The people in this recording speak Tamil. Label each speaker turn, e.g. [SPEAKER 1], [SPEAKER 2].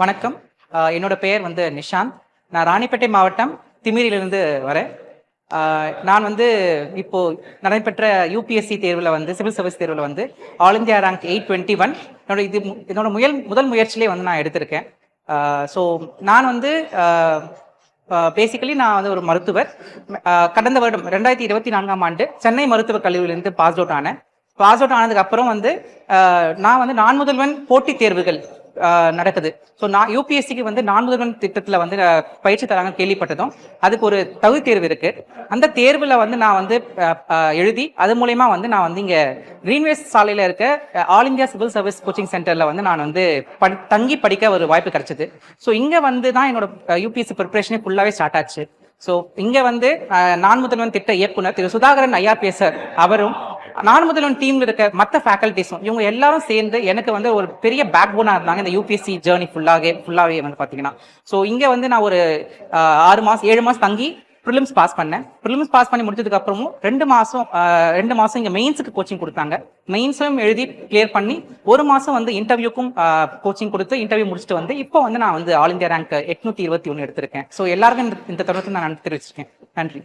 [SPEAKER 1] வணக்கம். என்னோட பெயர் வந்து நிஷாந்த். நான் ராணிப்பேட்டை மாவட்டம் திமிரிலிருந்து வரேன். நான் வந்து இப்போ நடைபெற்ற யூபிஎஸ்சி தேர்வில் வந்து சிவில் சர்வீஸ் தேர்வில் வந்து ஆல் இந்தியா ரேங்க் 821 என்னோட முதல் முயற்சியிலே வந்து நான் எடுத்திருக்கேன். ஸோ நான் வந்து பேசிக்கலி நான் வந்து ஒரு மருத்துவர். கடந்த வருடம் 2024ஆம் ஆண்டு சென்னை மருத்துவக் கல்லூரியிலிருந்து பாஸ் அவுட் ஆனேன். பாஸ் அவுட் ஆனதுக்கு அப்புறம் வந்து நான் வந்து நான் முதல்வன் போட்டித் தேர்வுகள் நடக்குது. ஸோ நான் யூபிஎஸ்சிக்கு வந்து நான் முதல்வன் திட்டத்தில் வந்து பயிற்சி தராங்க கேள்விப்பட்டதும் அதுக்கு ஒரு தகுதி தேர்வு இருக்கு. அந்த தேர்வில் வந்து நான் வந்து எழுதி அது மூலயமா வந்து நான் வந்து இங்கே கிரீன்வேஸ் சாலையில் இருக்க all India civil service coaching சென்டரில் வந்து நான் வந்து தங்கி படிக்க ஒரு வாய்ப்பு கிடைச்சது. ஸோ இங்கே வந்து தான் என்னோட யூபிஎஸ்சி ப்ரிப்பரேஷனே ஃபுல்லாகவே ஸ்டார்ட் ஆச்சு. ஸோ இங்கே வந்து நான் முதல்வன் திட்ட இயக்குனர் திரு சுதாகரன் ஐஆர்பிஎஸ் அவரும் நான் முதல்வன் டீம்ல இருக்க மற்ற ஃபேக்கல்டிஸும் இவங்க எல்லாரும் சேர்ந்து எனக்கு வந்து ஒரு பெரிய பேக் போனா இருந்தாங்க இந்த யூபிஎஸ்சி ஜேர்னி ஃபுல்லாவே வந்து பாத்தீங்கன்னா. ஸோ இங்க வந்து நான் ஒரு 7 மாசம் தங்கி ப்ரிலிம்ஸ் பாஸ் பண்ணேன். ப்ரிலிம்ஸ் பாஸ் பண்ணி முடிச்சதுக்கு அப்புறமும் 2 மாசம் இங்க மெயின்ஸுக்கு கோச்சிங் கொடுத்தாங்க. மெயின்ஸும் எழுதி கிளியர் பண்ணி 1 மாசம் வந்து இன்டர்வியூக்கும் கோச்சிங் கொடுத்து இன்டர்வியூ முடிச்சுட்டு வந்து இப்போ வந்து நான் வந்து ஆல் இந்தியா ரேங்க் 821 எடுத்திருக்கேன். ஸோ எல்லாருக்கும் இந்த தருணத்தை நான் தெரிவிச்சிருக்கேன். நன்றி.